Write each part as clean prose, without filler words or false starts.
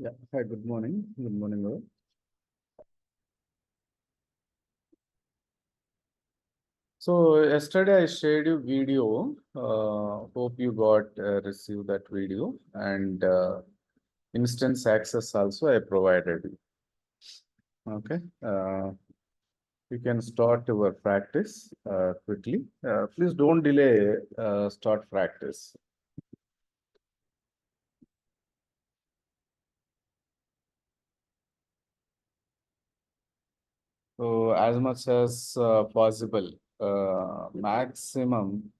Yeah. Hi, good morning. Good morning, all. So yesterday I shared you video. Hope you got received that video and instance access also I provided you. Okay. You can start your practice quickly. Please don't delay. Start practice. So as much as possible, maximum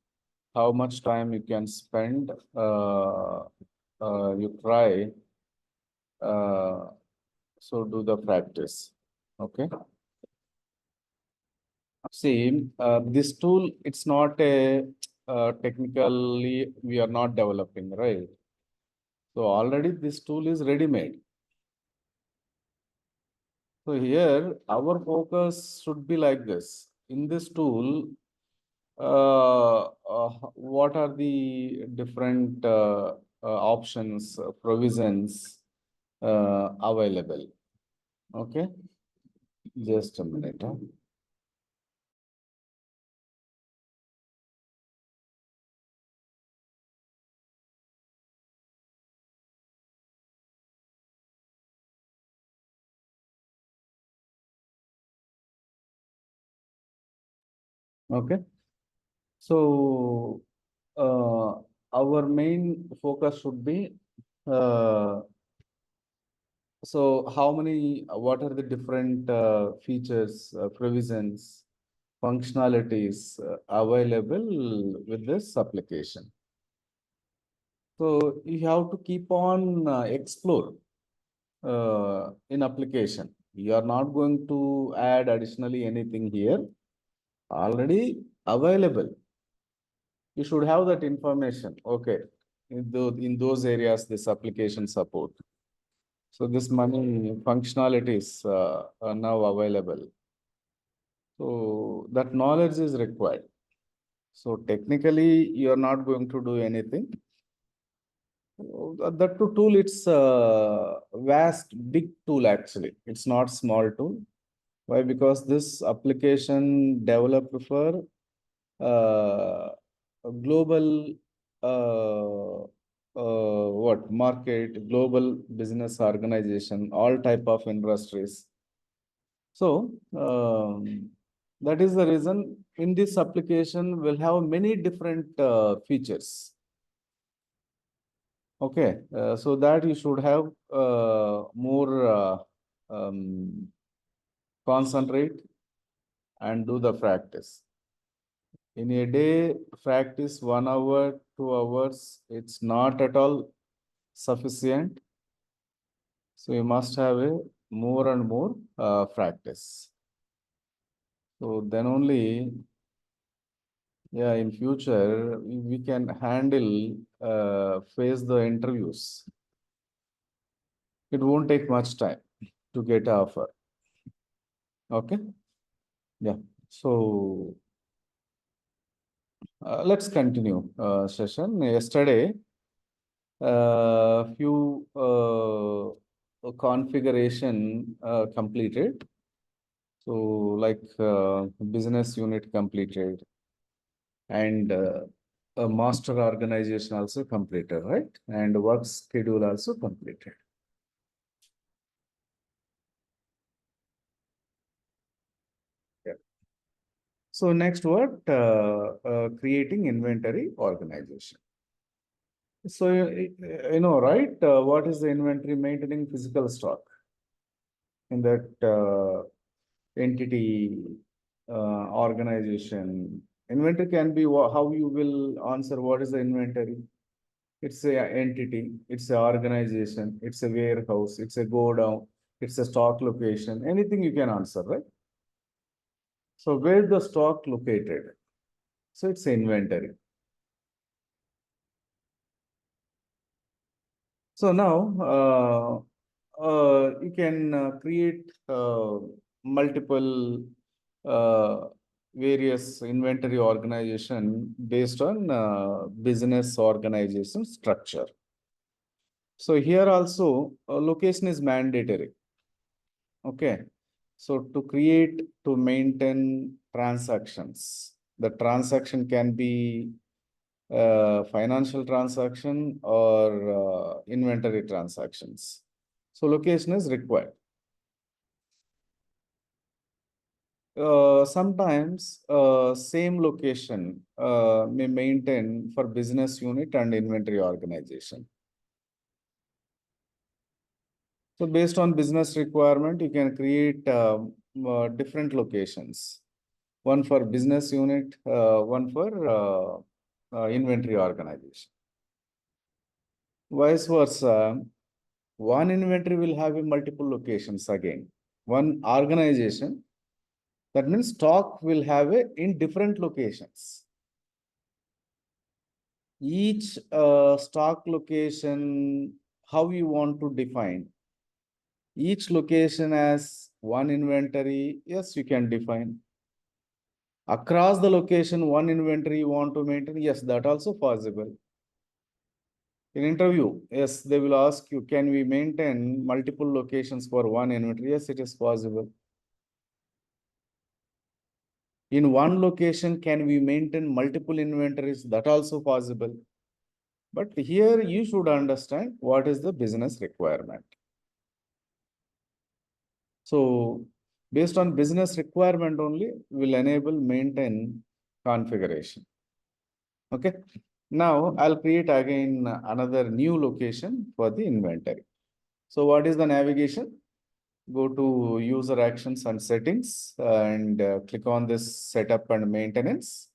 how much time you can spend, you try, uh, so do the practice. Okay. See, this tool, it's not a technically we are not developing, right? So already this tool is ready-made. So here our focus should be like this. In this tool, what are the different options, provisions available? Okay, just a minute. Huh? Okay, so uh, our main focus should be uh, so how many, what are the different features, provisions, functionalities available with this application. So you have to keep on explore in application. You are not going to add additionally anything here. Already available. You should have that information. Okay. In those areas, this application support. So this money functionalities are now available. So that knowledge is required. So technically, you are not going to do anything. That tool, it's a vast, big tool actually. It's not small tool. Why? Because this application developed for a global what market, global business organization, all type of industries. So that is the reason in this application we'll have many different features. Okay, so that you should have more concentrate and do the practice. In a day, practice 1 hour, 2 hours, it's not at all sufficient. So you must have a more and more practice. So then only, yeah, in future, we can handle, face the interviews. It won't take much time to get an offer. Okay. Yeah. So let's continue session. Yesterday, few configuration completed. So like business unit completed and a master organization also completed, right? And work schedule also completed. Yeah. So next what? Creating inventory organization. So you know, right? What is the inventory? Maintaining physical stock in that entity, organization. Inventory can be how you will answer what is the inventory. It's a entity, it's a organization, it's a warehouse, it's a go down, it's a stock location. Anything you can answer, right? So where the stock located? So it's inventory. So now you can create multiple uh, various inventory organization based on business organization structure. So here also location is mandatory. Okay. So to create, to maintain transactions, the transaction can be financial transaction or inventory transactions. So location is required. Sometimes same location may maintain for business unit and inventory organization. So based on business requirement, you can create different locations. One for business unit, one for inventory organization. Vice versa, one inventory will have a multiple locations again. One organization, that means stock will have a in different locations. Each stock location, how you want to define? Each location as one inventory, yes, you can define. Across the location, one inventory you want to maintain, yes, that also possible. In interview, yes, they will ask you, can we maintain multiple locations for one inventory? Yes, it is possible. In one location, can we maintain multiple inventories? That also possible. But here you should understand what is the business requirement. So based on business requirement only will enable maintain configuration. Okay. Now I'll create again another new location for the inventory. So what is the navigation? Go to user actions and settings and click on this setup and maintenance.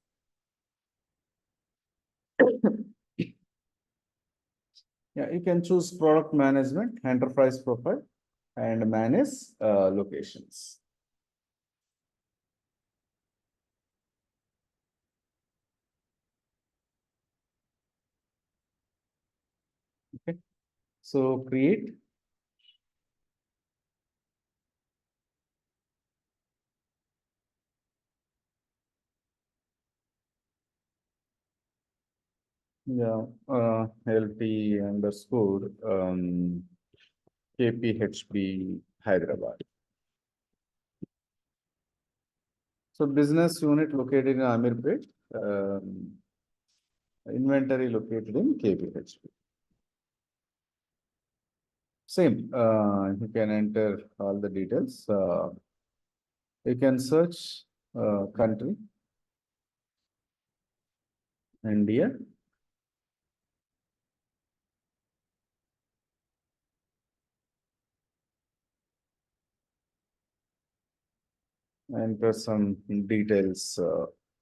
Yeah, you can choose product management, enterprise profile, and manage locations. Okay. So create. Yeah, LT underscore KPHB Hyderabad. So business unit located in Amirpet, inventory located in KPHB. Same, you can enter all the details. You can search country, India. Enter some details.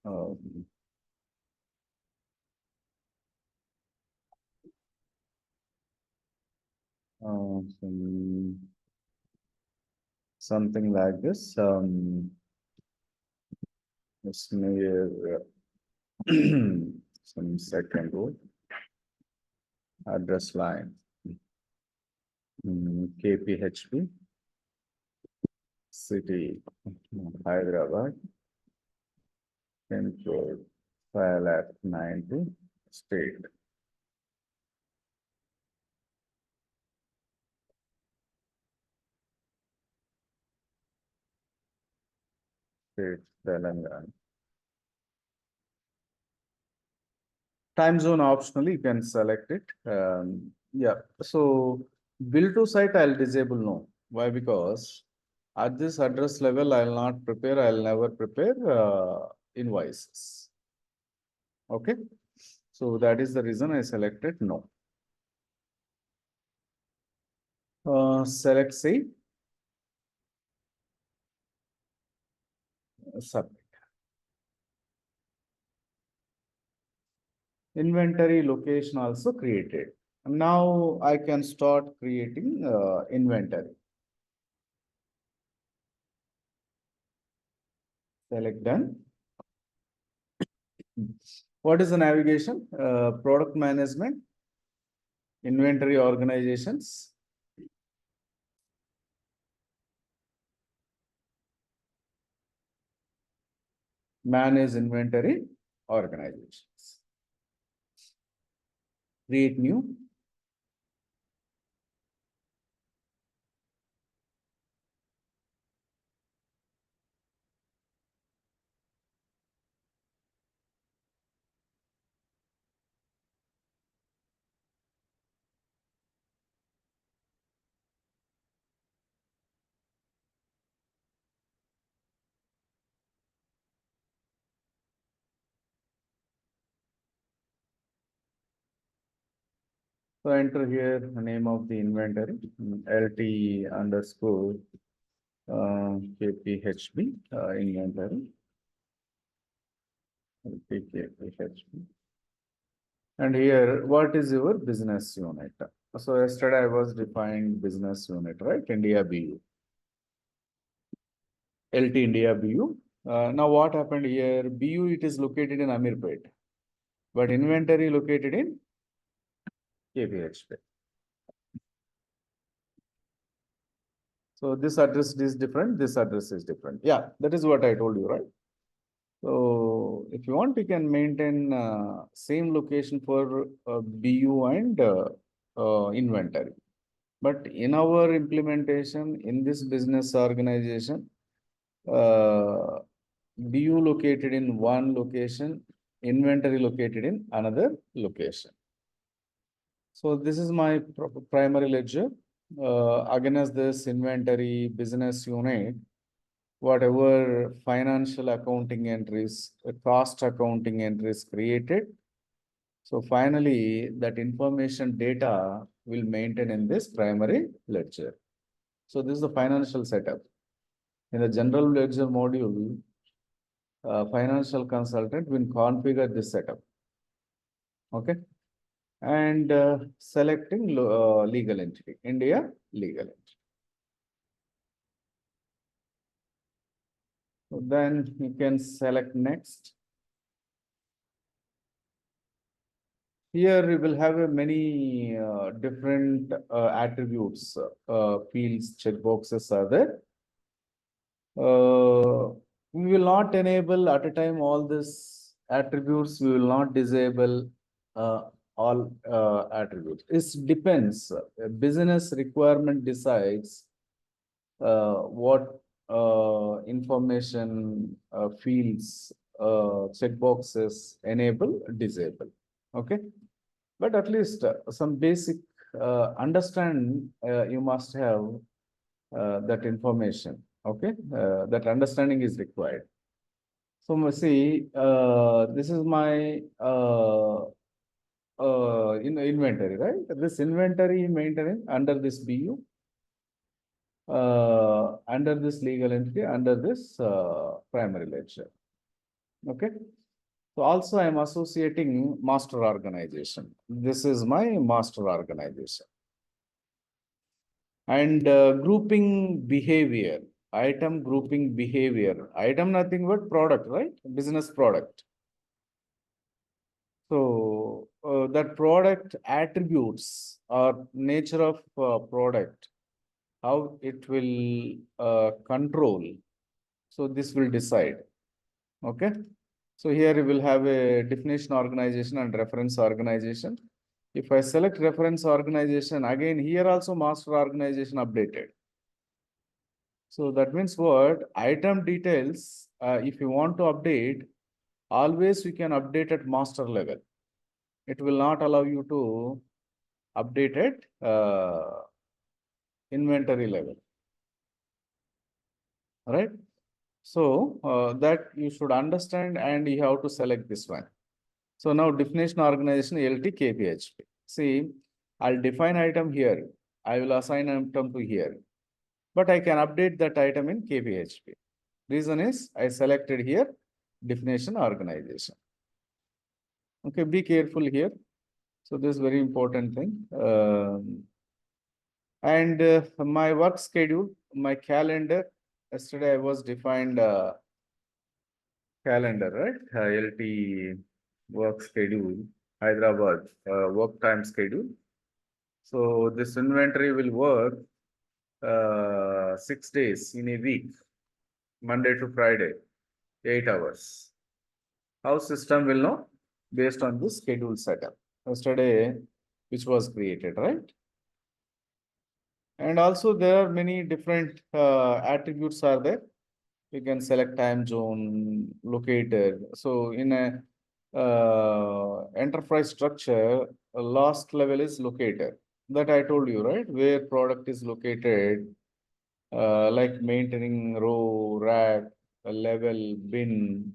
Um, something like this. It's near some second row address line. KPHP city Hyderabad, pin code 5,90,000 state. State Telangana. Time zone optionally, you can select it. Yeah, so bill to site, I'll disable no. Why? Because at this address level, I'll not prepare, I'll never prepare invoices. Okay, so that is the reason I selected no. Select say submit. Inventory location also created. Now I can start creating inventory. Select done. What is the navigation? Product management, inventory organizations. Manage inventory organizations. Create new. So enter here the name of the inventory, LT underscore KPHB inventory, KPHB. And here, what is your business unit? So yesterday I was defined business unit, right? India BU, LT India BU. Now what happened here? BU, it is located in Amirpet, but inventory located in KPHP. So this address is different, this address is different. Yeah, that is what I told you, right? So if you want, you can maintain same location for BU and inventory. But in our implementation in this business organization, BU located in one location, inventory located in another location. So this is my primary ledger. Against this inventory business unit, whatever financial accounting entries, cost accounting entries created. So finally, that information data will maintain in this primary ledger. So this is the financial setup. In the general ledger module, financial consultant will configure this setup. Okay. And selecting legal entity, India legal entity. So then you can select next. Here we will have many different attributes, fields, checkboxes are there. We will not enable at a time all these attributes. We will not disable all attributes. It depends. Business requirement decides what information fields, checkboxes enable, disable. Okay, but at least some basic understand you must have that information. Okay, that understanding is required. So see, this is my inventory, right? This inventory maintaining under this BU, under this legal entity, under this primary ledger. Okay. So also I am associating master organization. This is my master organization. And grouping behavior, item grouping behavior, item nothing but product, right? Business product. So that product attributes or nature of product, how it will control. So this will decide. Okay. So here we will have a definition organization and reference organization. If I select reference organization, again here also master organization updated. So that means what? Item details, if you want to update, always we can update at master level. It will not allow you to update at inventory level. All right. So that you should understand and you have to select this one. So now definition organization LT KPHP. See, I'll define item here. I will assign item to here. But I can update that item in KPHP. Reason is I selected here definition organization. Okay, be careful here. So this is very important thing. And my work schedule, my calendar. Yesterday I was defined calendar, right? LT work schedule, Hyderabad work time schedule. So this inventory will work 6 days in a week, Monday to Friday, 8 hours. How system will know? Based on this schedule setup. Yesterday, which was created, right? And also there are many different attributes are there. You can select time zone, located. So in a enterprise structure, a last level is located. That I told you, right? Where product is located, like maintaining row, rack, level, bin.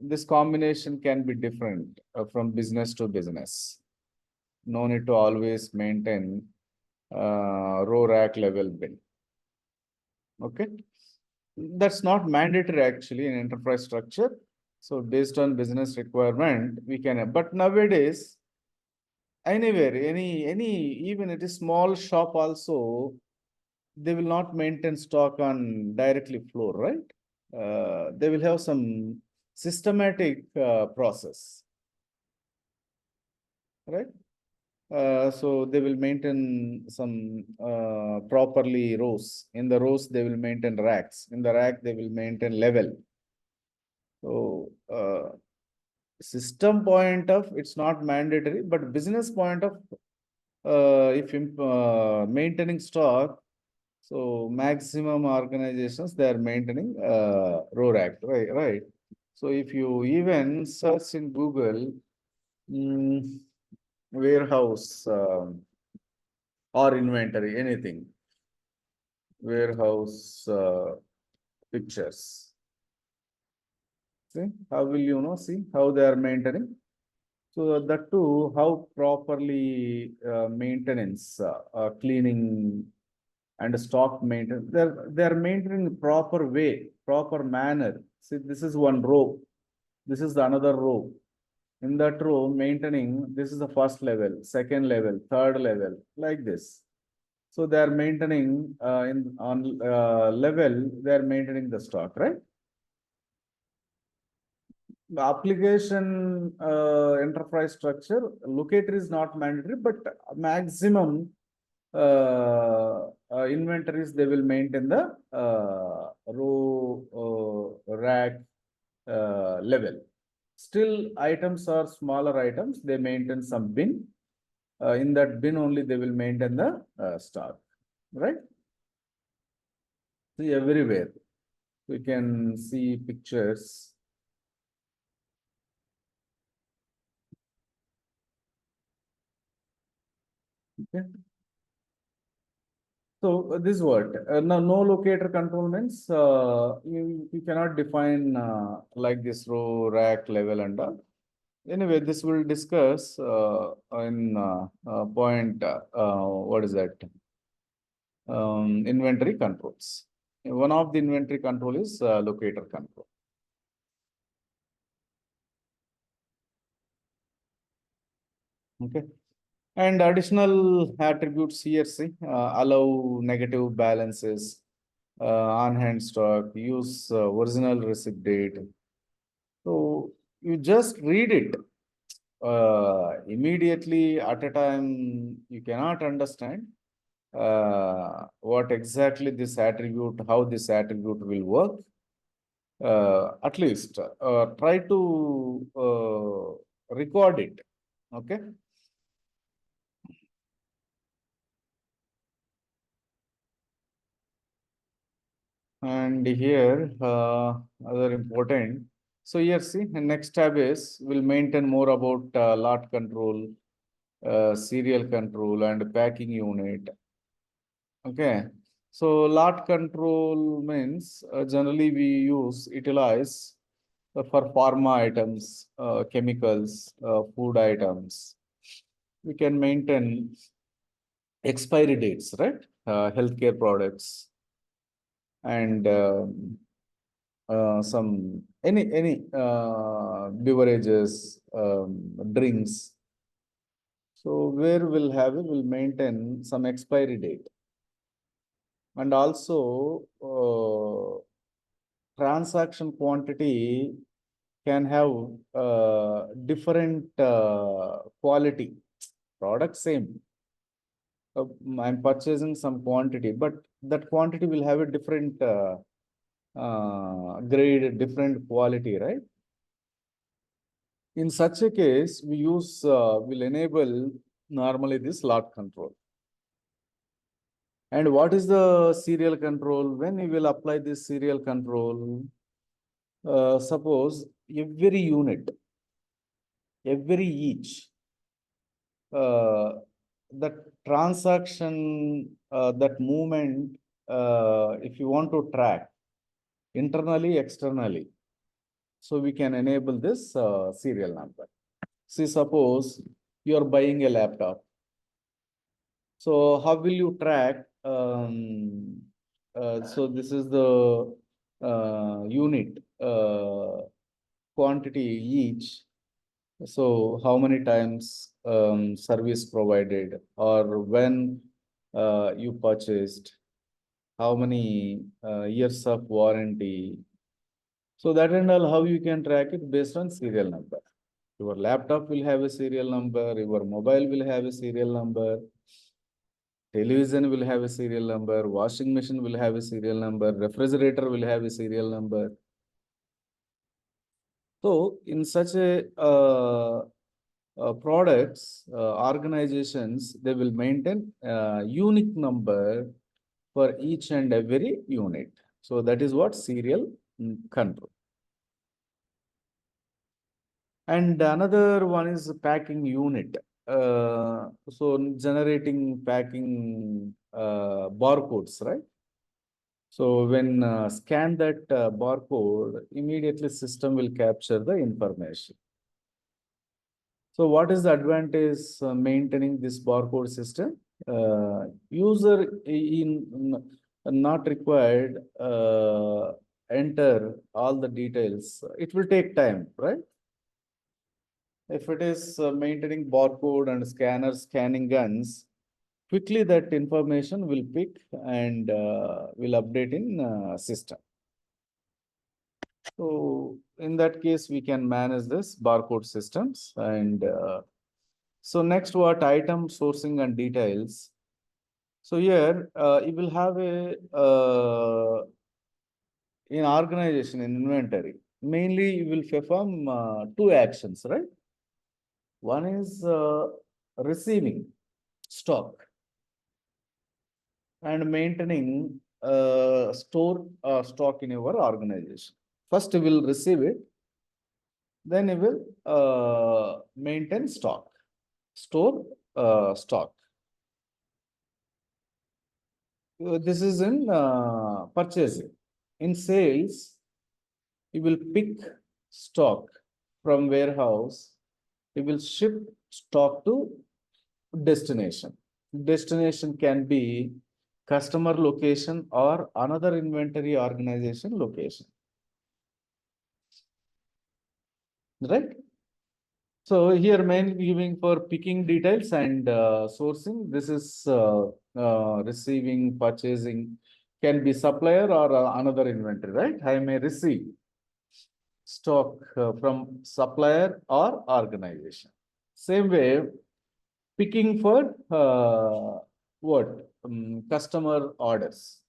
This combination can be different from business to business. No need to always maintain row rack level bin. Okay. That's not mandatory actually in enterprise structure. So based on business requirement, we can, but nowadays, anywhere, even it is small shop also, they will not maintain stock on directly floor, right? They will have some systematic process, right? So they will maintain some properly rows. In the rows, they will maintain racks. In the rack, they will maintain level. So system point of it's not mandatory, but business point of if maintaining stock, so maximum organizations they are maintaining row rack, right? Right. So if you even search in Google warehouse or inventory, anything warehouse pictures. See how will you know? See how they are maintaining. So that too, how properly maintenance, cleaning and stock maintenance, they're maintaining proper way, proper manner. See, this is one row. This is the another row. In that row, maintaining, this is the first level, second level, third level, like this. So they are maintaining in on level, they are maintaining the stock, right? The application enterprise structure, locator is not mandatory, but maximum inventories they will maintain the row rack level. Still, items are smaller items. They maintain some bin. In that bin only they will maintain the stock, right? See everywhere. We can see pictures. Okay. So this word now no locator control means you cannot define like this row rack level and all. Anyway, this will discuss in point what is that inventory controls. One of the inventory control is locator control. Okay. And additional attributes here, see, allow negative balances, on-hand stock, use original receipt date. So you just read it immediately at a time, you cannot understand what exactly this attribute, how this attribute will work. At least try to record it. Okay. And here, other important. So here, see, the next tab is will maintain more about lot control, serial control, and packing unit. Okay. So lot control means generally we utilize for pharma items, chemicals, food items. We can maintain expiry dates, right? Healthcare products and some any beverages, drinks. So where we'll have it, we'll maintain some expiry date, and also transaction quantity can have different quality. Product same. I'm purchasing some quantity, but that quantity will have a different grade, different quality, right? In such a case, we will enable normally this lot control. And what is the serial control? When we will apply this serial control, suppose every unit, every each, that transaction, that movement, if you want to track internally, externally, so we can enable this serial number. See, suppose you are buying a laptop. So how will you track? So this is the unit quantity each. So how many times service provided, or when you purchased, how many years of warranty. So that and all, how you can track it based on serial number. Your laptop will have a serial number, your mobile will have a serial number, television will have a serial number, washing machine will have a serial number, refrigerator will have a serial number. So in such a products, organizations, they will maintain unique number for each and every unit. So that is what serial control. And another one is packing unit. So generating packing barcodes, right? So when scan that barcode, immediately system will capture the information. So what is the advantage maintaining this barcode system? User in not required enter all the details. It will take time, right? If it is maintaining barcode and scanner scanning guns, quickly that information will pick and will update in system. So in that case, we can manage this barcode systems. And so next, what item sourcing and details. So here you will have a in organization in inventory. Mainly, you will perform two actions, right? One is receiving stock and maintaining store stock in your organization. First, you will receive it, then you will maintain stock, store stock. This is in purchasing. In sales, you will pick stock from warehouse. You will ship stock to destination. Destination can be customer location or another inventory organization location. Right? So here mainly giving for picking details and sourcing. This is receiving, purchasing, can be supplier or another inventory, right? I may receive stock from supplier or organization. Same way, picking for what? Customer orders.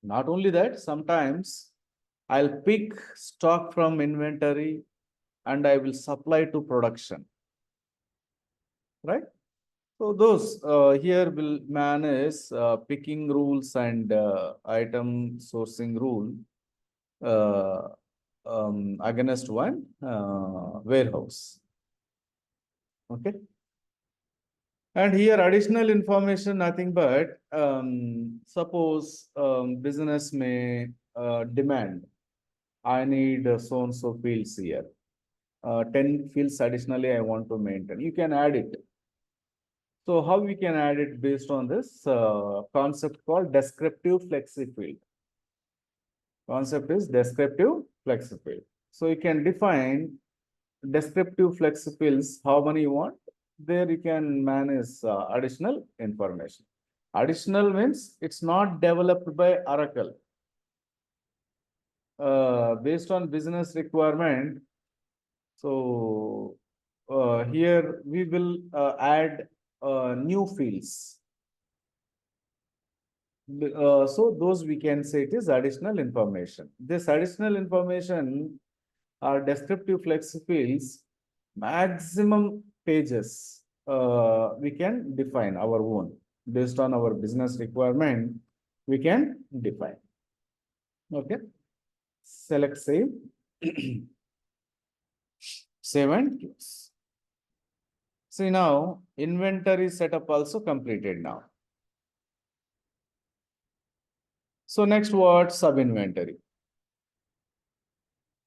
Not only that, sometimes I'll pick stock from inventory and I will supply to production, right? So those here will manage picking rules and item sourcing rule uh, against one warehouse. Okay. And here additional information, nothing but suppose business may demand, I need so and so fields here. 10 fields additionally I want to maintain. You can add it. So how we can add it based on this concept called descriptive flexi field. Concept is descriptive flexi field. So you can define descriptive flexi fields, how many you want. There you can manage additional information. Additional means it's not developed by Oracle. Based on business requirement. So here we will add new fields. So those we can say it is additional information. This additional information are descriptive flexi fields, maximum pages we can define our own based on our business requirement. We can define. Okay. Select save. Save and close. See now inventory setup also completed now. So next what? Sub inventory.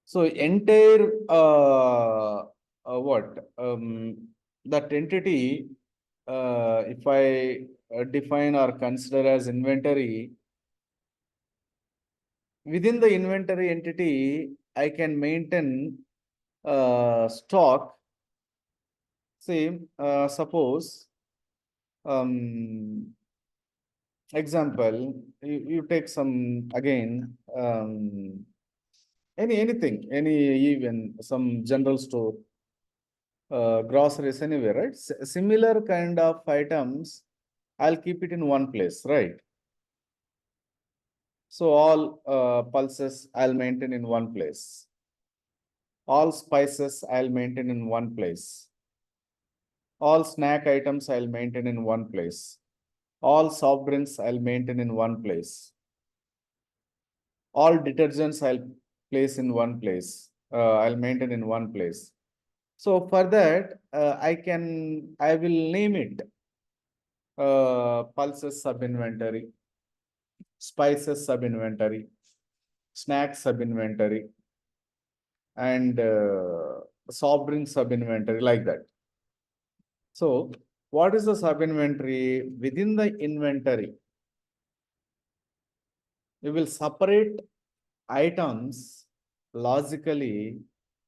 So entire what? That entity, if I define or consider as inventory, within the inventory entity, I can maintain stock. Say, suppose, example, you take some again, any even some general store, groceries anywhere, right? Similar kind of items, I'll keep it in one place, right? So all pulses I'll maintain in one place. All spices I'll maintain in one place. All snack items I'll maintain in one place. All soft drinks I'll maintain in one place. All detergents I'll place in one place. I'll maintain in one place. So for that, I will name it pulses sub inventory, spices sub inventory, snacks sub inventory, and soft drink sub inventory, like that. So what is the sub inventory? Within the inventory, we will separate items logically,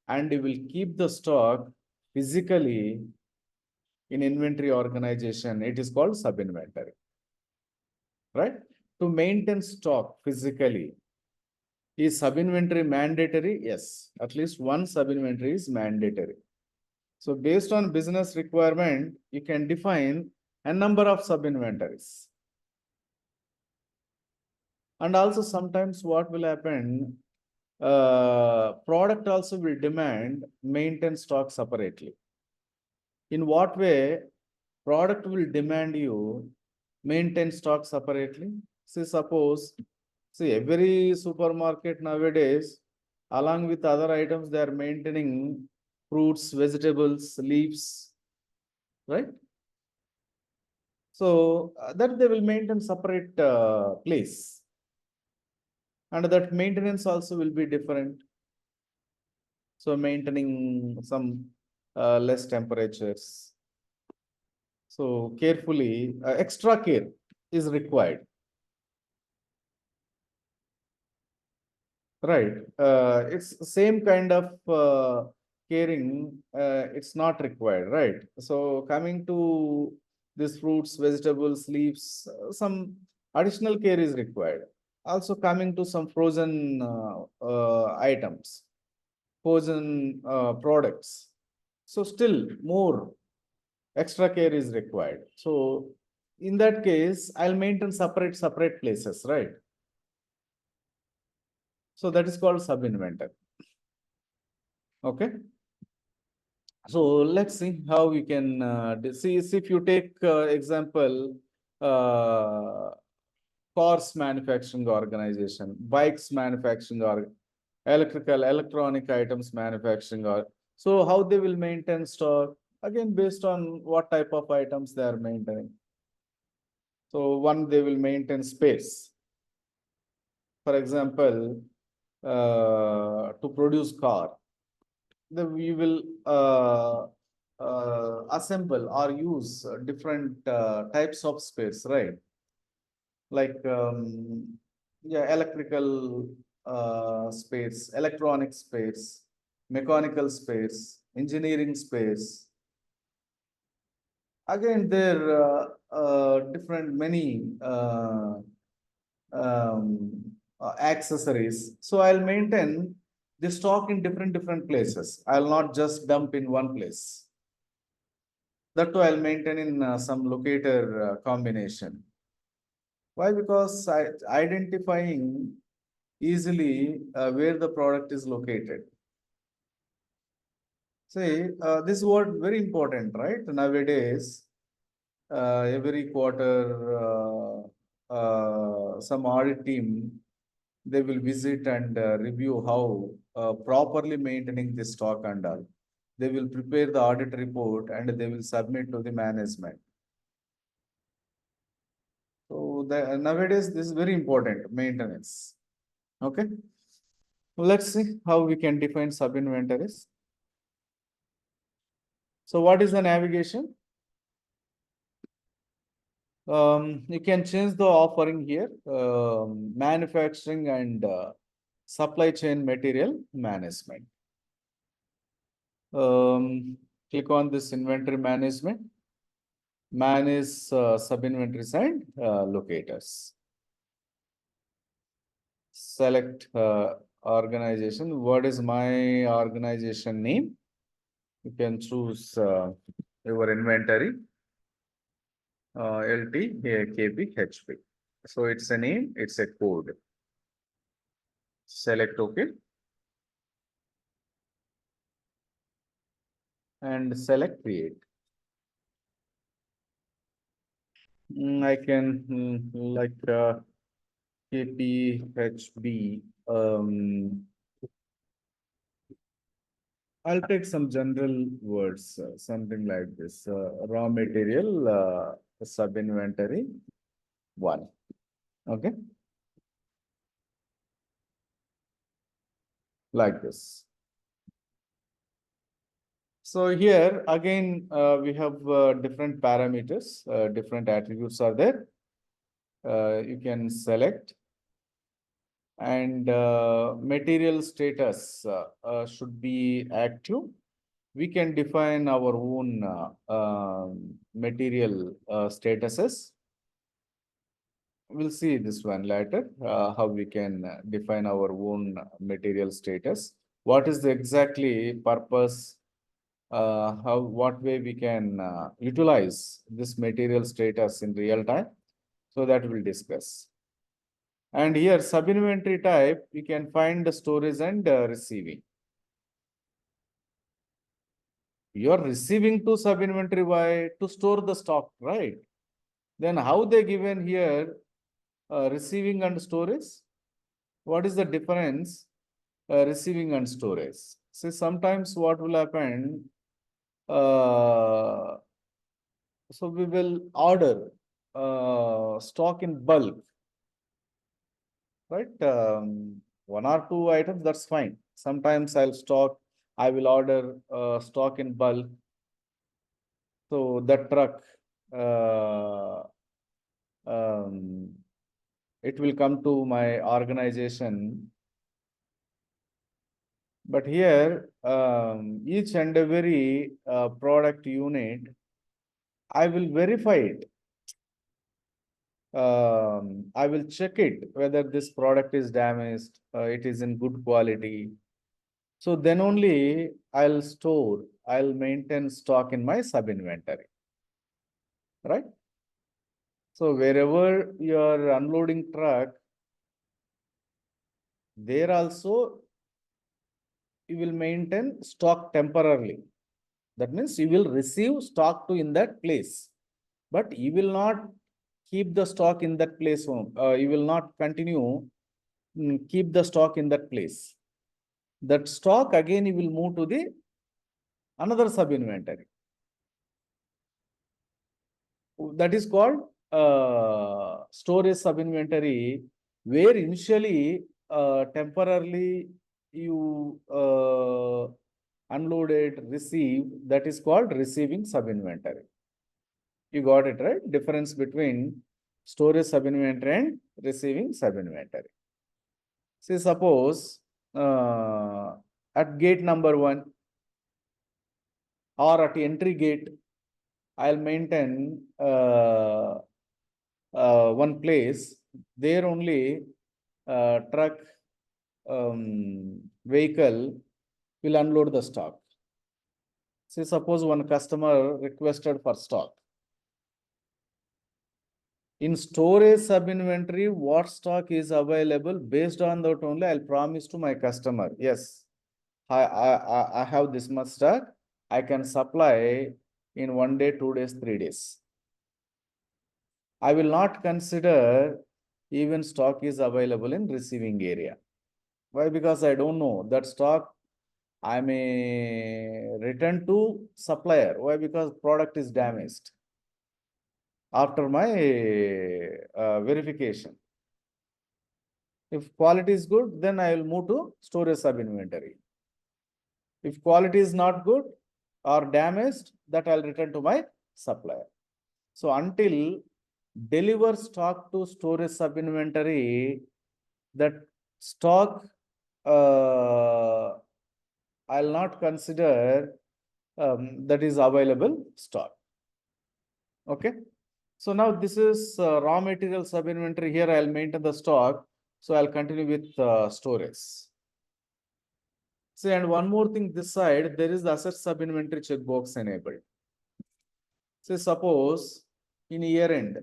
and we will keep the stock physically in inventory organization. It is called sub inventory, right? To maintain stock physically, is sub inventory mandatory? Yes, at least one sub inventory is mandatory. So based on business requirement, you can define a number of sub inventories. And also sometimes what will happen, product also will demand maintain stock separately. In what way product will demand you maintain stock separately? See, every supermarket nowadays, along with other items, they are maintaining fruits, vegetables, leaves, right? So that they will maintain separate place, and that maintenance also will be different. So maintaining some less temperatures. So carefully, extra care is required. Right. It's same kind of caring. It's not required, right? So coming to these fruits, vegetables, leaves, some additional care is required. Also coming to some frozen items, frozen products. So still more extra care is required. So in that case, I'll maintain separate places, right? So that is called sub inventory. Okay. So let's see how we can see if you take example, cars manufacturing organization, bikes manufacturing, or electronic items manufacturing, or so how they will maintain stock, again based on what type of items they are maintaining. So one, they will maintain space. For example, to produce car, we will assemble or use different types of space, right? Like yeah, electrical space, electronic space, mechanical space, engineering space. Again, there different many accessories. So I'll maintain the stock in different places. I'll not just dump in one place. That too, I'll maintain in some locator combination. Why? Because identifying easily where the product is located. See, this is what very important, right? Nowadays, every quarter, some audit team, they will visit and review how properly maintaining the stock and all. They will prepare the audit report and they will submit to the management. So nowadays, this is very important, maintenance. Okay. Let's see how we can define sub inventories. So what is the navigation? You can change the offering here, manufacturing and supply chain material management. Click on this inventory management. Manage sub-inventories and locators. Select organization. What is my organization name? You can choose your inventory, LT, KP, HP. So it's a name, it's a code. Select OK and select create. I can like KPHB. I'll take some general words, something like this. Raw material, sub inventory, one. Okay, like this. So here again, we have different parameters, different attributes are there. You can select and material status should be active. We can define our own material statuses. We'll see this one later, how we can define our own material status. What is the exactly purpose, what way we can utilize this material status in real time. So that we'll discuss. And here sub-inventory type, we can find the storage and receiving. You're receiving to sub-inventory why? To store the stock, right? Then how they given here receiving and storage? What is the difference receiving and storage? See, sometimes what will happen, so we will order stock in bulk, right? One or two items, that's fine. Sometimes I will order stock in bulk. So the truck, it will come to my organization. But here, each and every product unit, I will verify it. I will check it whether this product is damaged, it is in good quality. So then only I'll maintain stock in my sub inventory, right? So wherever you are unloading truck, there also you will maintain stock temporarily. That means you will receive stock to in that place, but you will not keep the stock in that place. You will not continue keep the stock in that place. That stock again you will move to the another sub inventory. That is called storage sub inventory, where initially temporarily you unloaded, received. That is called receiving sub inventory. You got it, right? Difference between storage sub inventory and receiving sub inventory. Say suppose at gate number 1 or at entry gate, I'll maintain one place. There only truck vehicle will unload the stock. Say suppose one customer requested for stock. In storage sub-inventory, what stock is available, based on that only I'll promise to my customer, yes, I have this much stock, I can supply in 1 day, 2 days, 3 days. I will not consider even stock is available in receiving area. Why? Because I don't know that stock I may return to supplier. Why? Because product is damaged after my verification. If quality is good, then I will move to storage sub inventory. If quality is not good, or damaged, that I'll return to my supplier. So until deliver stock to storage sub inventory, that stock I'll not consider that is available stock. Okay. So now this is raw material sub inventory. Here I'll maintain the stock. So I'll continue with storage. See, and one more thing, this side, there is the asset sub inventory checkbox enabled. Say suppose in year end.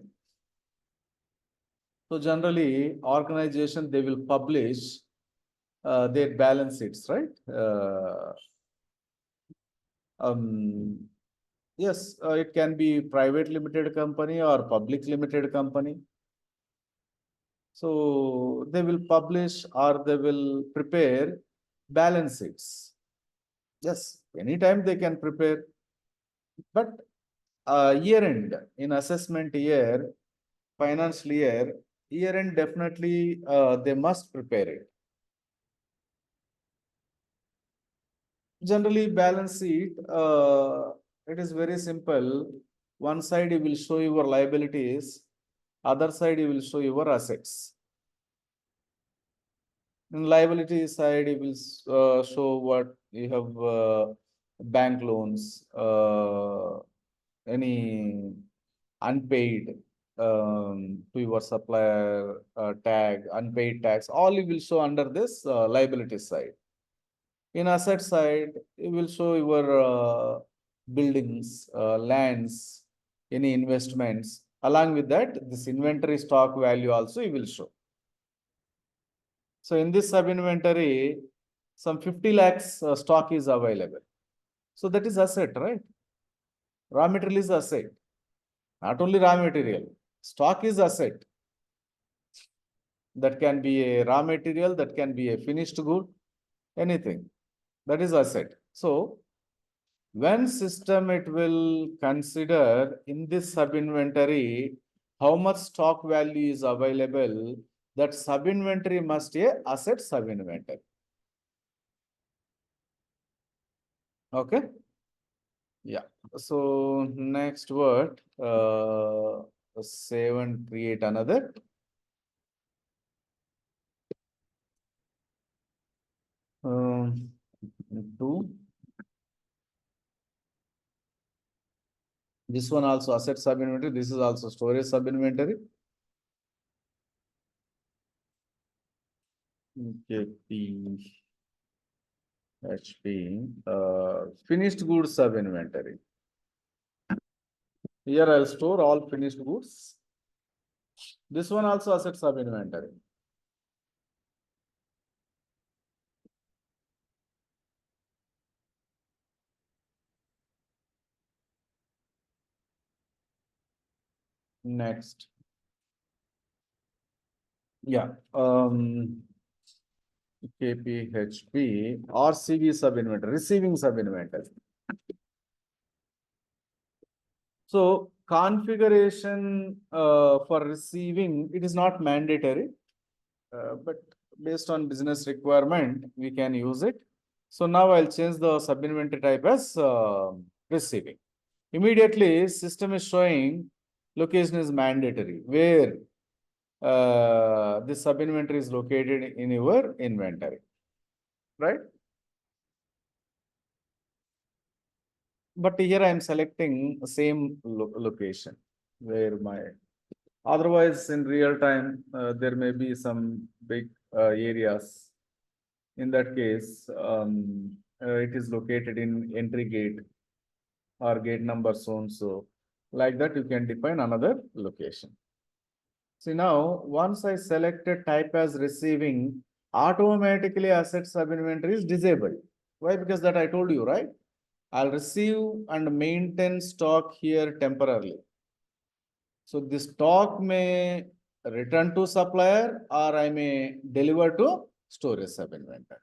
So generally organization, they will publish their balance sheets, right? Yes, it can be private limited company or public limited company. So they will publish or they will prepare balance sheets. Yes, anytime they can prepare. But year end, in assessment year, financial year end, definitely they must prepare it. Generally, balance sheet, it is very simple. One side you will show your liabilities, other side you will show your assets. In liability side, you will show what you have bank loans, any unpaid to your supplier tag, unpaid tax, all you will show under this liability side. In asset side, you will show your buildings, lands, any investments. Along with that, this inventory stock value also you will show. So in this sub inventory, some 50 lakhs stock is available. So that is asset, right? Raw material is asset. Not only raw material, stock is asset. That can be a raw material, that can be a finished good, anything. That is asset. So when system it will consider in this sub inventory how much stock value is available, that sub inventory must be a asset sub inventory. Okay. Yeah. So next word, save and create another. Two. This one also asset sub inventory. This is also storage sub inventory. KP, HP, finished goods sub inventory. Here I'll store all finished goods. This one also asset sub inventory. Next. Yeah. KPHP, RCV sub inventory, receiving sub inventory. So configuration for receiving, it is not mandatory, but based on business requirement, we can use it. So now I'll change the sub inventory type as receiving. Immediately, system is showing location is mandatory, where this sub inventory is located in your inventory, right? But here I am selecting the same location where my, otherwise in real time, there may be some big areas. In that case, it is located in entry gate or gate number so and so. Like that, you can define another location. See now, once I selected type as receiving, automatically asset sub inventory is disabled. Why? Because that I told you, right? I'll receive and maintain stock here temporarily. So this stock may return to supplier or I may deliver to storage sub inventory.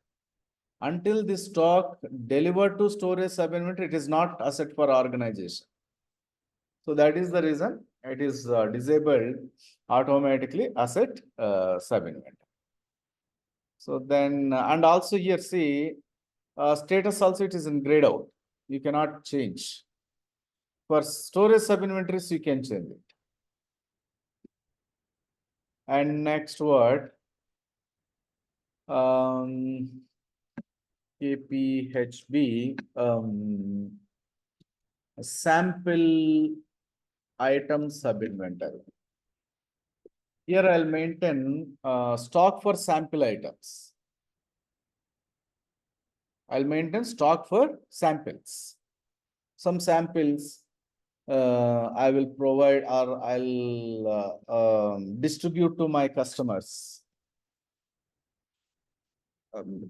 Until this stock delivered to storage sub inventory, it is not asset for organization. So that is the reason it is disabled automatically asset sub inventory. So then, and also here see, status also it is in grayed out. you cannot change. For storage sub-inventories, you can change it. And next word, KPHB, sample item sub-inventory. Here I'll maintain stock for sample items. I'll maintain stock for samples. Some samples I will provide or I'll distribute to my customers.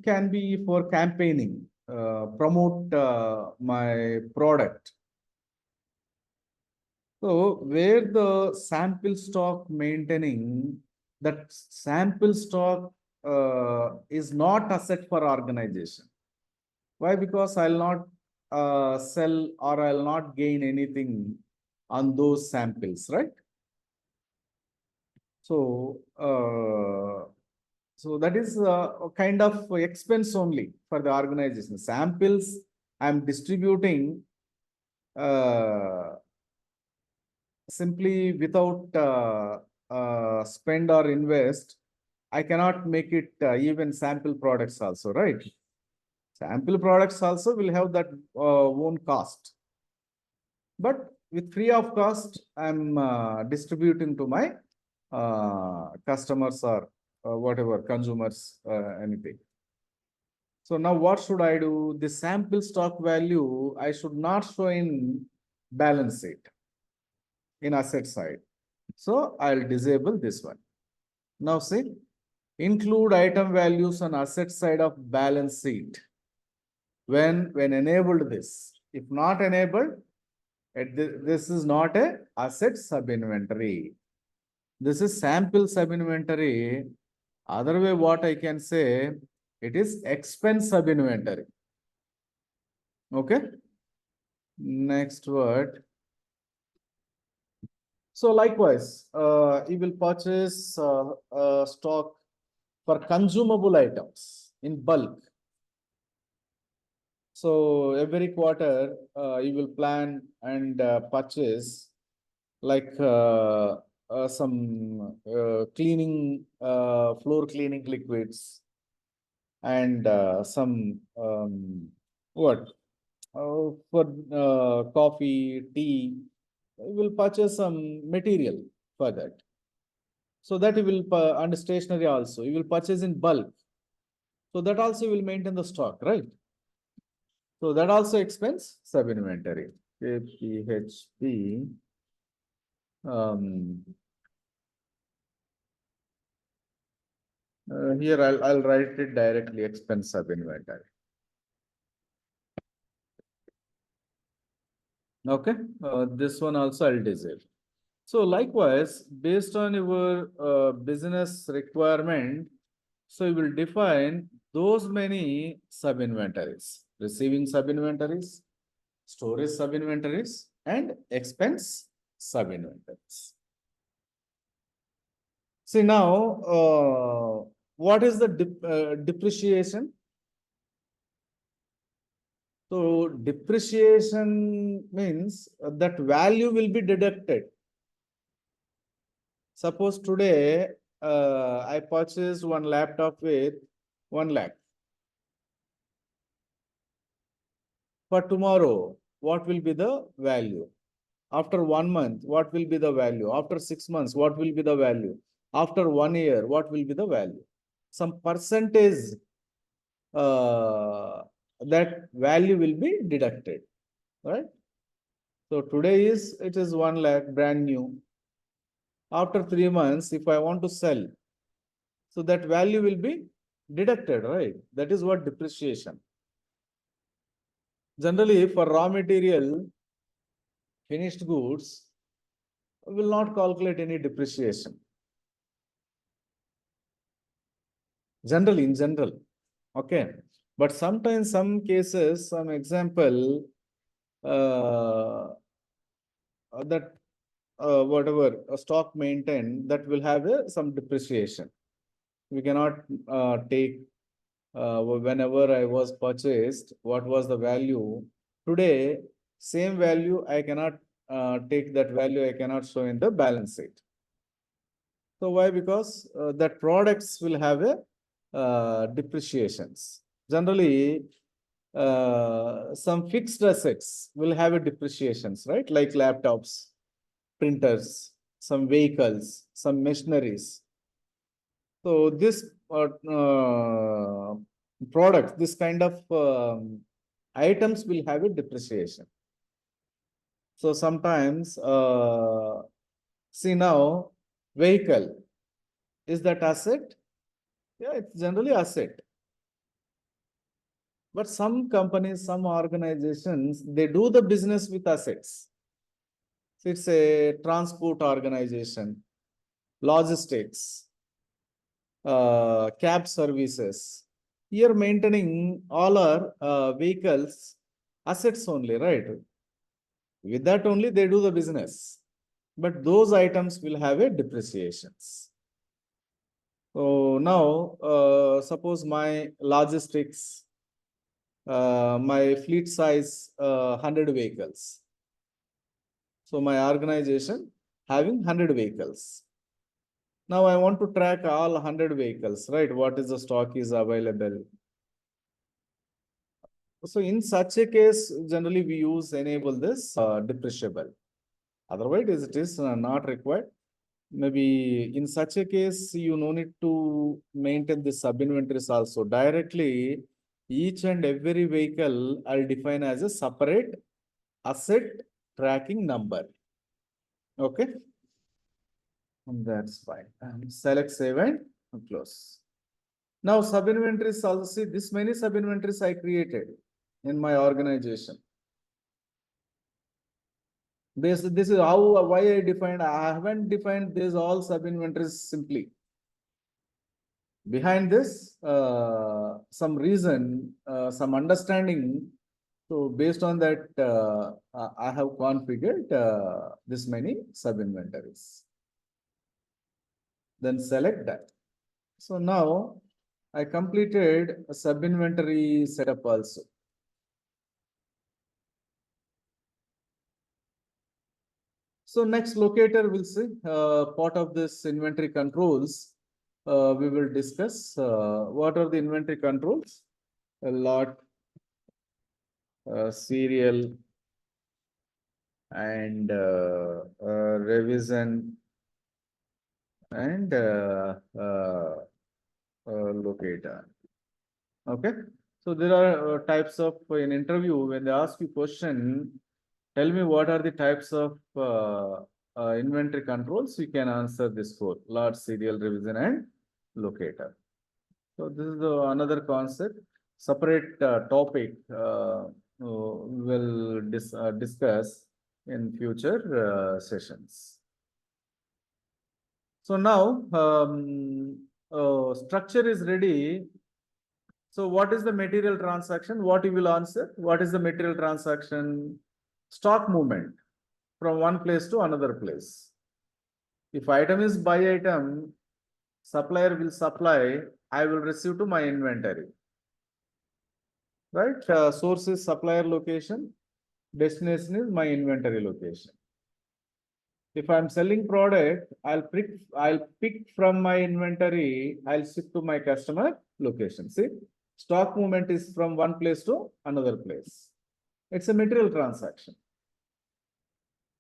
Can be for campaigning, promote my product. So where the sample stock maintaining, that sample stock is not asset for organization. Why? Because I'll not sell or I'll not gain anything on those samples, right? So, so that is a kind of expense only for the organization. Samples I'm distributing simply without spend or invest. I cannot make it even sample products also, right? Sample products also will have that own cost. But with free of cost, I'm distributing to my customers or whatever, consumers, anything. So now what should I do? The sample stock value, I should not show in balance sheet, in asset side. So I'll disable this one. Now see, include item values on asset side of balance sheet. When enabled this, if not enabled, this is not a asset sub-inventory. This is sample sub-inventory. Other way, what I can say, it is expense sub-inventory. Okay. Next word. So likewise, you will purchase stock for consumable items in bulk. So every quarter, you will plan and purchase like some cleaning, floor cleaning liquids and some what for coffee, tea. You will purchase some material for that. So that you will under stationery also you will purchase in bulk. So that also will maintain the stock, right? So that also expense sub-inventory. KPHP. Here I'll write it directly, expense sub-inventory. Okay, this one also I'll disable. So likewise, based on your business requirement, so you will define those many sub-inventories, receiving sub-inventories, storage sub-inventories, and expense sub-inventories. See now, what is the depreciation? So depreciation means that value will be deducted. Suppose today I purchased one laptop with 1 lakh. For tomorrow, what will be the value? After 1 month, what will be the value? After 6 months, what will be the value? After 1 year, what will be the value? Some percentage that value will be deducted, right? So today it is 1 lakh brand new. After 3 months, if I want to sell, so that value will be deducted, right? That is what depreciation. Generally, for raw material, finished goods, will not calculate any depreciation. Generally, in general, okay. But sometimes, some cases, some example, that whatever a stock maintained, that will have some depreciation. We cannot take whenever I was purchased, what was the value, Today, same value, I cannot take that value, I cannot show in the balance sheet. So why? Because that products will have a depreciations. Generally, some fixed assets will have a depreciations, right? Like laptops, printers, some vehicles, some machineries. So this product, this kind of items will have a depreciation. So sometimes, see now, vehicle, is that asset? Yeah, it's generally asset. But some companies, some organizations, they do the business with assets. So it's a transport organization, logistics, cab services. Here maintaining all our vehicles, assets only, right? With that only they do the business. But those items will have a depreciations. So now, suppose my logistics, my fleet size 100 vehicles. So my organization having 100 vehicles. Now I want to track all 100 vehicles, right? What is the stock is available. So in such a case, generally we use enable this depreciable. Otherwise, it is not required. Maybe in such a case, you no need to maintain the sub inventories also. Directly, each and every vehicle I'll define as a separate asset tracking number. Okay. And that's fine. And select, save and close. Now sub inventories also, see this many sub inventories I created in my organization. This is how, why I defined. I haven't defined this all sub inventories simply. Behind this, some reason, some understanding. So based on that, I have configured this many sub inventories. Then select that. So now I completed a sub inventory setup also. So next locator will see part of this inventory controls. We will discuss what are the inventory controls. A lot, serial, and revision, and locator. Okay. So there are types of, in interview, when they ask you question, tell me what are the types of inventory controls, you can answer this for lot, serial, revision, and locator. So this is another concept, separate topic we'll discuss in future sessions. So now structure is ready. So what is the material transaction? What you will answer? What is the material transaction? Stock movement from one place to another place. If item is buy item, supplier will supply, I will receive to my inventory. Right? Source is supplier location, destination is my inventory location. If I'm selling product, I'll pick from my inventory, I'll ship to my customer location. See, stock movement is from one place to another place. It's a material transaction.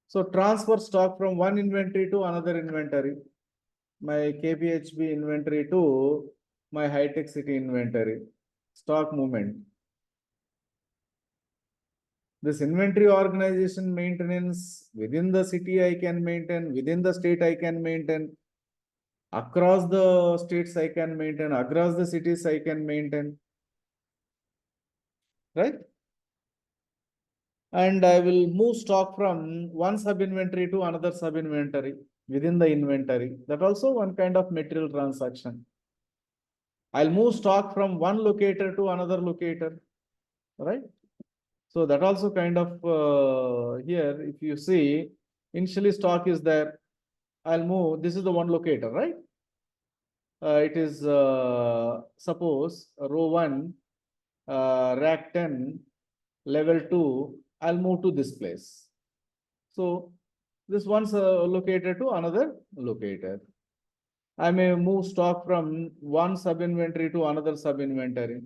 So transfer stock from one inventory to another inventory. My KPHB inventory to my high-tech city inventory. Stock movement. This inventory organization maintenance within the city I can maintain, within the state I can maintain, across the states I can maintain, across the cities I can maintain, right? And I will move stock from one sub inventory to another sub inventory within the inventory. That also one kind of material transaction. I'll move stock from one locator to another locator, right? So that also kind of here, if you see, initially stock is there. I'll move, this is the one locator, right? It is suppose row 1, rack 10, level 2, I'll move to this place. So this one's located to another locator. I may move stock from one sub-inventory to another sub-inventory.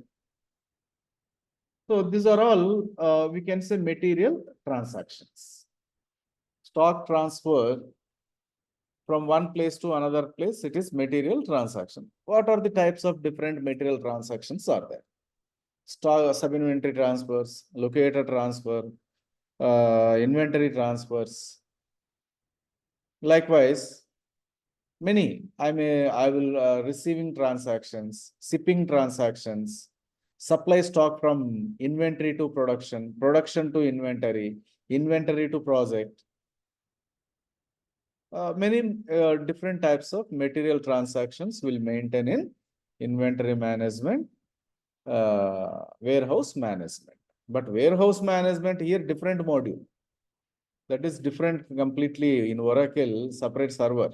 So these are all, we can say, material transactions. Stock transfer from one place to another place, it is material transaction. What are the types of different material transactions are there? Stock sub-inventory transfers, locator transfer, inventory transfers. Likewise, many, I will receiving transactions, shipping transactions, supply stock from inventory to production, production to inventory, inventory to project. Many different types of material transactions will maintain in inventory management, warehouse management. But warehouse management here different module. That is different completely in Oracle, separate server.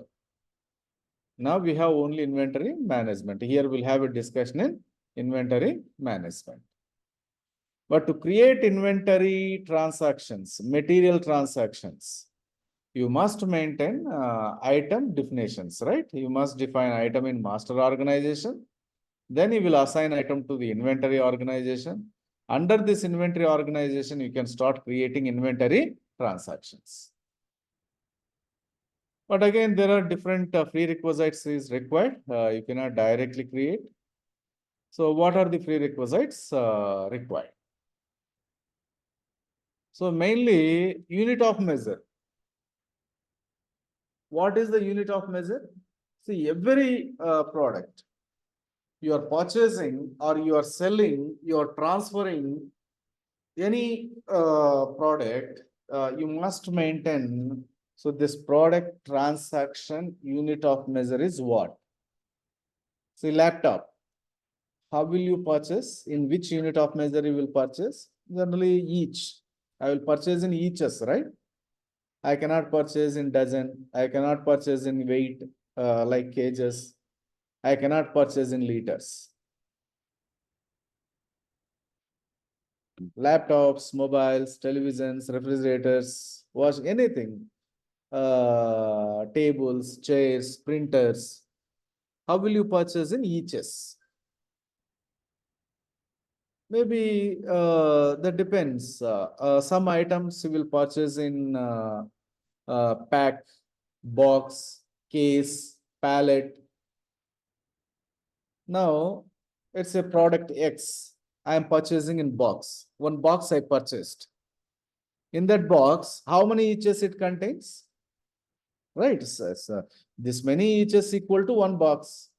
Now we have only inventory management. Here we'll have a discussion in inventory management. But to create inventory transactions, material transactions, you must maintain item definitions, right? You must define item in master organization. Then you will assign item to the inventory organization. Under this inventory organization, you can start creating inventory transactions. But again, there are different prerequisites is required. You cannot directly create. So what are the prerequisites required? So mainly unit of measure. What is the unit of measure? See, every product you are purchasing or you are selling, you are transferring any product, you must maintain. So this product transaction unit of measure is what? See, laptop. How will you purchase? In which unit of measure you will purchase? Generally each. I will purchase in eaches, right? I cannot purchase in dozen. I cannot purchase in weight, like cages. I cannot purchase in liters. Laptops, mobiles, televisions, refrigerators, wash, anything. Tables, chairs, printers. How will you purchase in eaches? Maybe that depends. Some items you will purchase in pack, box, case, pallet. Now, it's a product X. I am purchasing in box. One box I purchased. In that box, how many eaches it contains? Right. So this many eaches equal to one box.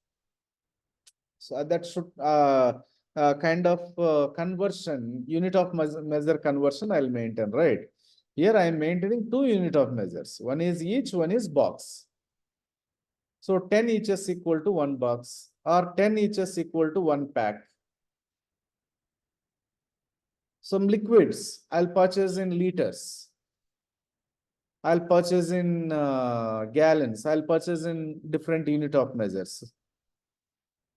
So that should kind of conversion, unit of measure conversion I'll maintain, right? Here I am maintaining two unit of measures. One is each, one is box. So 10 eaches equal to one box or 10 eaches equal to one pack. Some liquids I'll purchase in liters. I'll purchase in gallons. I'll purchase in different unit of measures.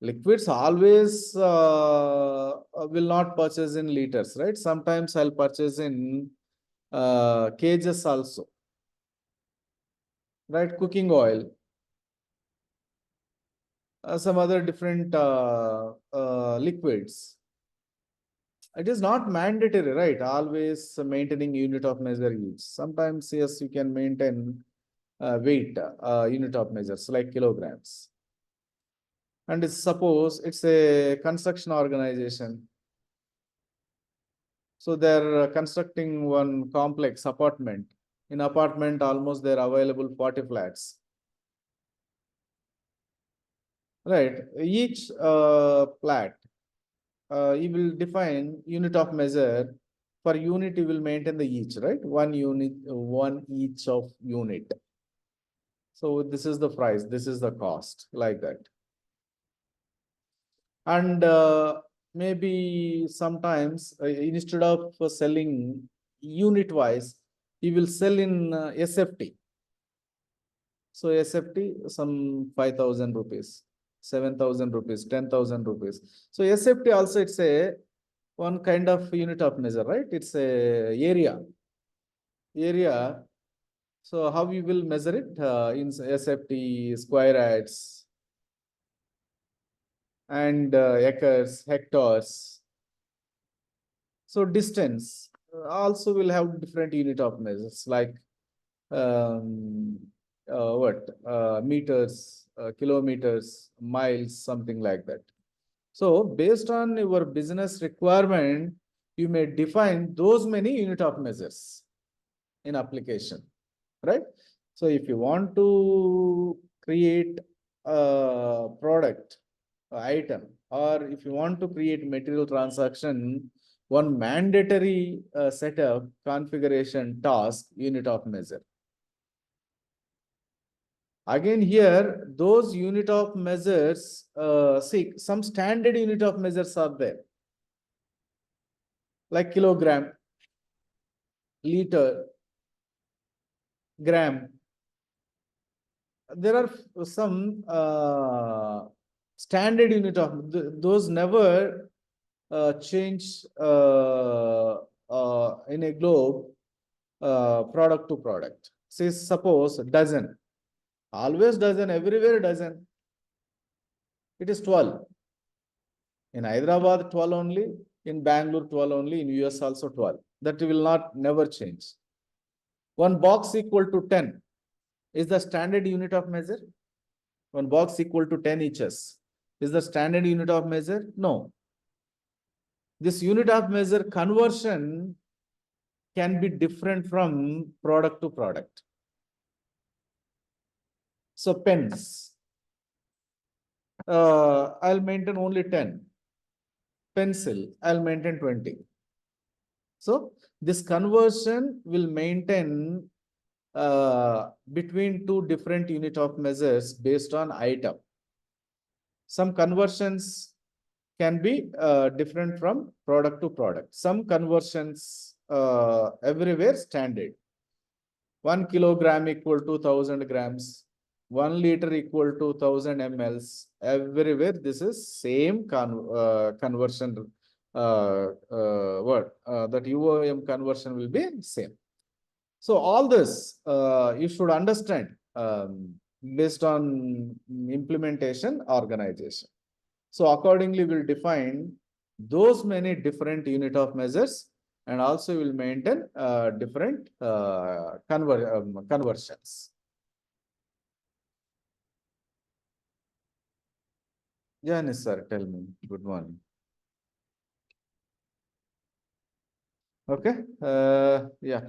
Liquids always will not purchase in liters, right? Sometimes I'll purchase in cages also, right? Cooking oil, some other different liquids. It is not mandatory, right? Always maintaining unit of measure each. Sometimes, yes, you can maintain weight unit of measures like kilograms. And suppose it's a construction organization. So they're constructing one complex apartment. In apartment, almost they're available 40 flats. Right. Each flat, you will define unit of measure. For unit, you will maintain the each, right? One unit, one each of unit. So this is the price, this is the cost, like that. And maybe sometimes instead of selling unit wise, you will sell in SFT. So SFT, some 5,000 rupees, 7,000 rupees, 10,000 rupees. So SFT also, it's a one kind of unit of measure, right? It's a area. Area. So how we will measure it in SFT, square yards, and acres, hectares. So distance also will have different unit of measures like um, meters, kilometers, miles, something like that. So based on your business requirement, you may define those many unit of measures in application, right? So if you want to create a product, item, or if you want to create material transaction, one mandatory setup, configuration, task, unit of measure. Again here, those unit of measures, see, some standard unit of measures are there, like kilogram, liter, gram. There are some standard unit of those never change in a globe product to product. Say suppose dozen, always dozen, everywhere dozen. It is 12. In Hyderabad 12 only, in Bangalore 12 only, in US also 12. That will not never change. One box equal to 10 is the standard unit of measure. One box equal to 10 inches is the standard unit of measure? No. This unit of measure conversion can be different from product to product. So pens, I'll maintain only 10. Pencil, I'll maintain 20. So this conversion will maintain between two different unit of measures based on item. Some conversions can be different from product to product. Some conversions everywhere standard. 1 kilogram equal to 1000 grams. 1 liter equal to 1000 mLs. Everywhere this is same conversion word. That UOM conversion will be same. So all this you should understand based on implementation organization. So accordingly, we'll define those many different unit of measures and also will maintain different conversions. Janice sir, tell me. Good morning. Okay. Yeah.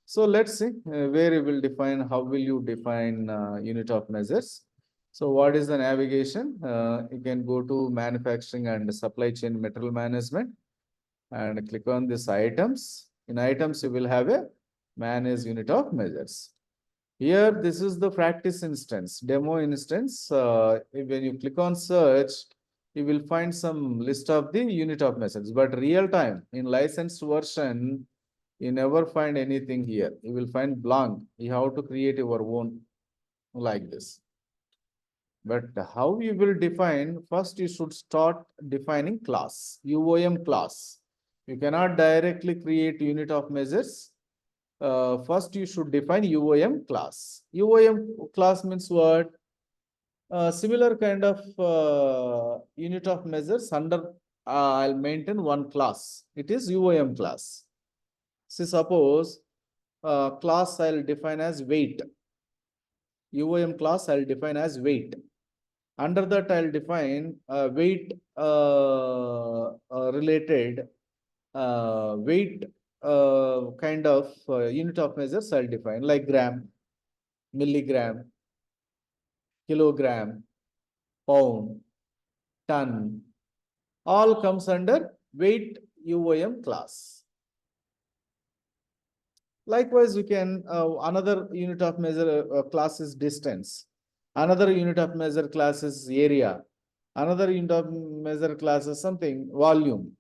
So let's see where you will define, how will you define unit of measures. So what is the navigation? You can go to manufacturing and supply chain material management and click on this items. In items, you will have a manage unit of measures. Here, this is the practice instance, demo instance. When you click on search, you will find some list of the unit of measures, but real time in licensed version, you never find anything here. You will find blank. You have to create your own like this. But how you will define, first you should start defining class, UOM class. You cannot directly create unit of measures. First you should define UOM class. UOM class means what? Similar kind of unit of measures under I'll maintain one class. It is UOM class. So suppose class I'll define as weight. UOM class I'll define as weight. Under that I'll define weight related weight kind of unit of measures I'll define like gram, milligram, kilogram, pound, ton, all comes under weight UOM class. Likewise, we can another unit of measure class is distance. Another unit of measure class is area. Another unit of measure class is something volume.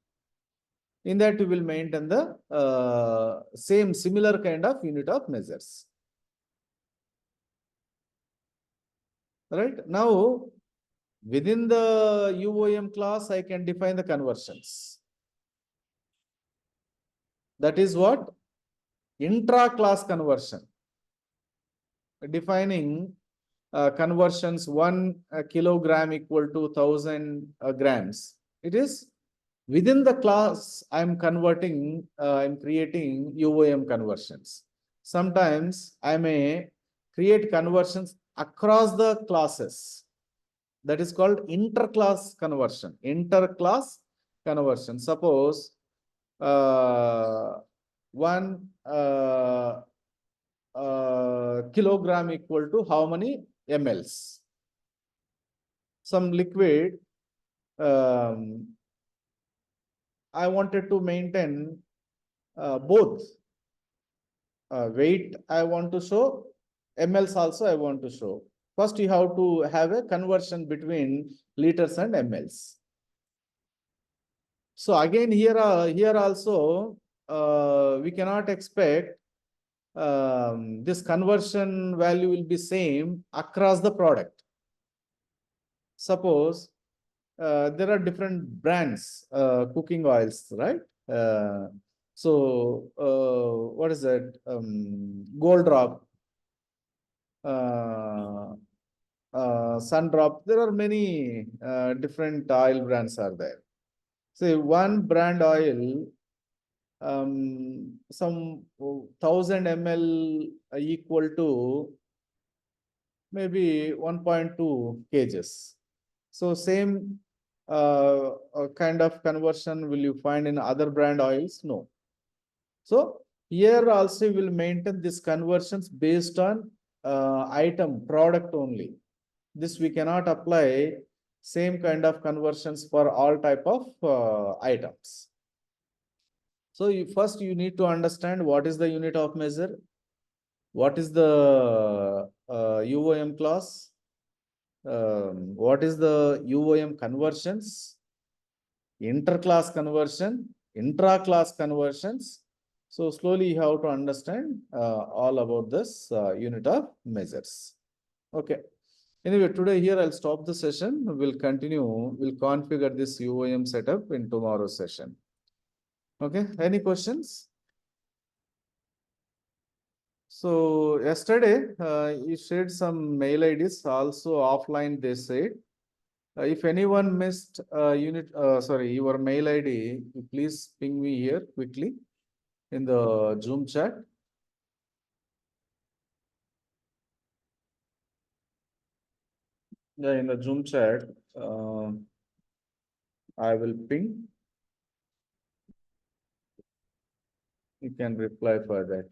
In that, we will maintain the same similar kind of unit of measures. Right now, within the UOM class, I can define the conversions. That is what? Intra-class conversion. Defining conversions 1 kilogram equal to 1000 grams. It is within the class I'm converting, I'm creating UOM conversions. Sometimes I may create conversions across the classes. That is called interclass conversion. Interclass conversion. Suppose one kilogram equal to how many mLs? Some liquid. I wanted to maintain both weight. I want to show mLs also. I want to show. First, you have to have a conversion between liters and mLs. So again, here also we cannot expect this conversion value will be same across the product. Suppose there are different brands, cooking oils, right? What is that? Gold Drop, Sun Drop. There are many different oil brands are there. Say one brand oil, some 1000 ml equal to maybe 1.2 kgs. So same kind of conversion will you find in other brand oils? No. So here also will maintain these conversions based on item product only. This we cannot apply same kind of conversions for all type of items. So first you need to understand what is the unit of measure, what is the UOM class, what is the UOM conversions, interclass conversion, intra-class conversions. So slowly you have to understand all about this unit of measures. Okay. Anyway, today here I'll stop the session. We'll continue. We'll configure this UOM setup in tomorrow's session. Okay. Any questions? So yesterday you shared some mail IDs also offline. They said if anyone missed your mail ID, please ping me here quickly in the Zoom chat. Yeah, in the Zoom chat, I will ping. You can reply for that.